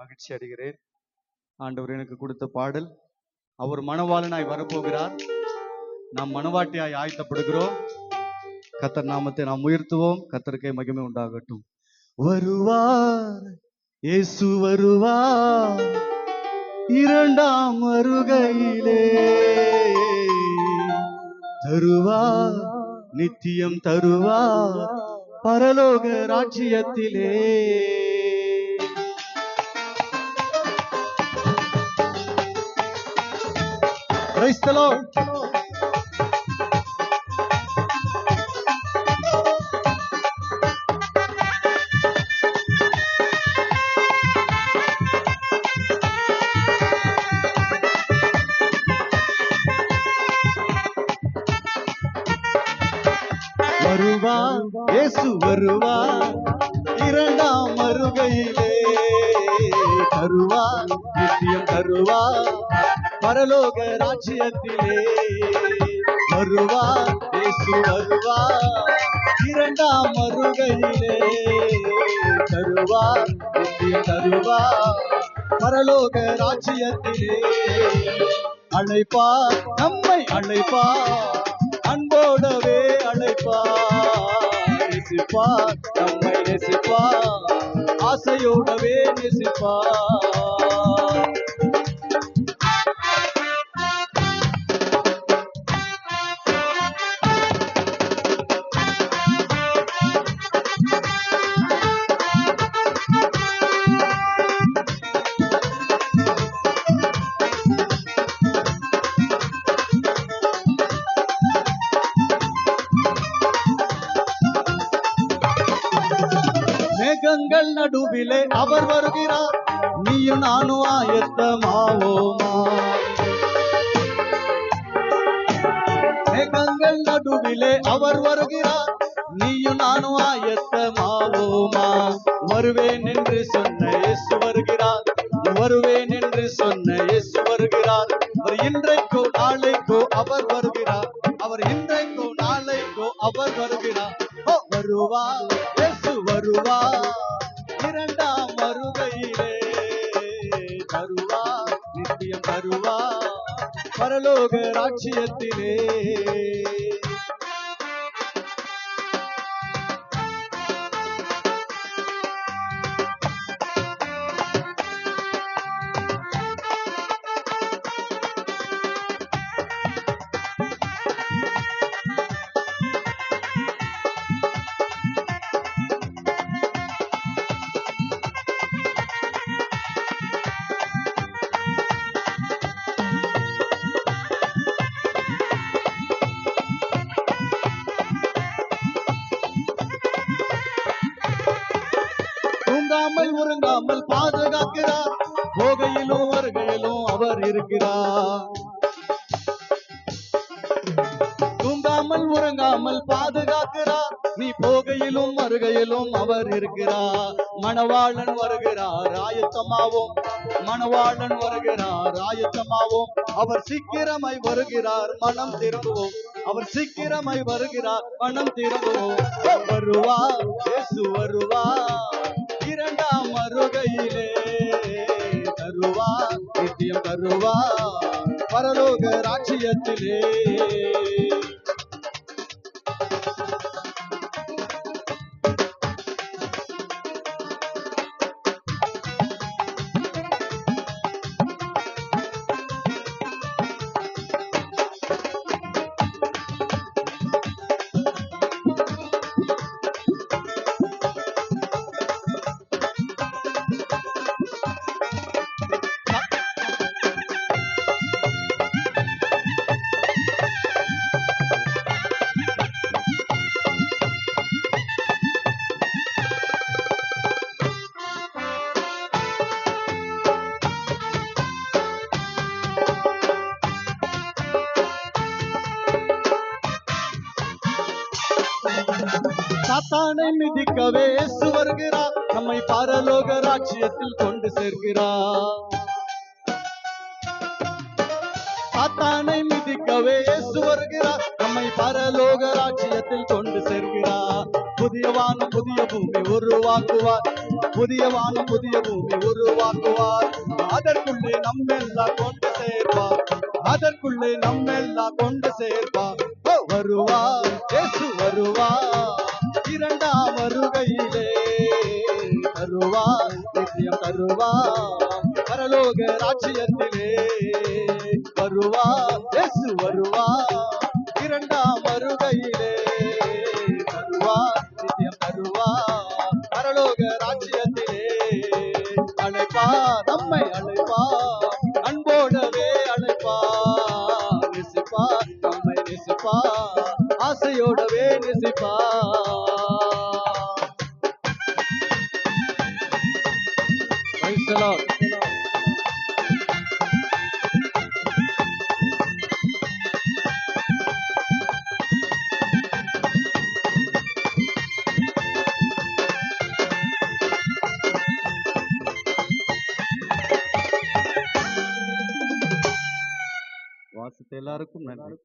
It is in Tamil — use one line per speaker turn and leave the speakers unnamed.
மகிழ்ச்சி அடைகிறேன். ஆண்டவர் எனக்கு கொடுத்த பாடல். அவர் மணவாளனாய் வரப்போகிறார், நாம் மணவாட்டியாய் ஆயத்தப்படுகிறோம். கர்த்தர் நாமத்தை நாம் உயர்த்துவோம். கர்த்தருக்கே மகிமை உண்டாகட்டும். வருவார் இயேசு வருவார் இரண்டாம் வருகையிலே, தருவார் நித்தியம் தருவார் பரலோக ராஜ்யத்திலே. Praise the Lord. வருவார் இயேசு வருவார் இரண்டாம் வருகையிலே, தருவார் நித்தியம் தருவார் பரலோக ராஜ்யத்திலே. வருவார் இயேசு வருவார் இரண்டாம் வருகையிலே, தருவார் நித்தியம் தருவார் பரலோக ராஜ்யத்திலே. அழைப்பார் நம்மை அழைப்பார், அன்போடவே அழைப்பார். நேசிப்பார் நம்மை நேசிப்பார், ஆசையோடவே நேசிப்பார். மேகங்கள் நடுவிலே அவர் வருகிறார், நீயும் நானும் ஆயத்தமாவோமா? மேகங்கள் நடுவிலே அவர் வருகிறார், நீயும் நானும் ஆயத்தமாவோமா? வருவேன் என்று சொன்ன இயேசு வருகிறார், வருவேன் என்று சொன்ன இயேசு வருகிறார். அவர் இன்றைக்கோ நாளைக்கோ அவர் வருகிறார், அவர் இன்றைக்கோ நாளைக்கோ அவர் வருகிறார். வருவார் இயேசு வருவார் இரண்டாம் வருகையிலே, தருவார் நித்தியம் தருவார் பரலோக ராஜ்யத்திலே. தூங்காமல் உறங்காமல் பாதுகாக்கிறார், போகையிலும் வருகையிலும் அவர் இருக்கிறார். தூங்காமல் உறங்காமல் பாதுகாக்கிறார், நீ போகையிலும் வருகையிலும் அவர் இருக்கிறார். மணவாளன் வருகிறார் ஆயத்தமாவோம், மணவாளன் வருகிறார் ஆயத்தமாவோம். அவர் சீக்கிரமாய் வருகிறார் மனம் திரும்புவோம், அவர் சீக்கிரமாய் வருகிறார் மனம் திரும்புவோம். வருவார் இயேசு வருவார் இரண்டாம் வருகையிலே, தருவார் நித்தியம் தருவார் பரலோக ராஜ்யத்திலே. சாத்தானை மிதிக்கவே இயேசு வருகிறார், நம்மை பரலோக ராஜ்யத்தில் கொண்டு சேர்க்கிறார். சாத்தானை மிதிக்கவே இயேசு வருகிறார், நம்மை பரலோக ராஜ்யத்தில் கொண்டு சேர்க்கிறார். புதிய வானம் புதிய பூமி உருவாக்குவார், புதிய வானம் புதிய பூமி உருவாக்குவார். அதற்குள்ளே நம்மெல்லாம் கொண்டு சேர்ப்பார். அதற்குள்ளே நம்மெல்லாம் கொண்டு சேர்ப்பார். வருவார், இயேசு வருவார் இரண்டாம் வருகையிலே. தருவார், நித்தியம் தருவார் பரலோக ராஜ்யத்திலே. வருவார், இயேசு வருவார் இரண்டாம் வருகையிலே. தருவார், நித்தியம் தருவார் பரலோக ராஜ்யத்திலே. அழைப்பார், நம்மை அழைப்பார், அன்போடவே அழைப்பார். நேசிப்பார், நம்மை நேசிப்பார், ஆசையோடவே நேசிப்பார். Praise the Lord. வாசித்த எல்லாருக்கும் நன்றி.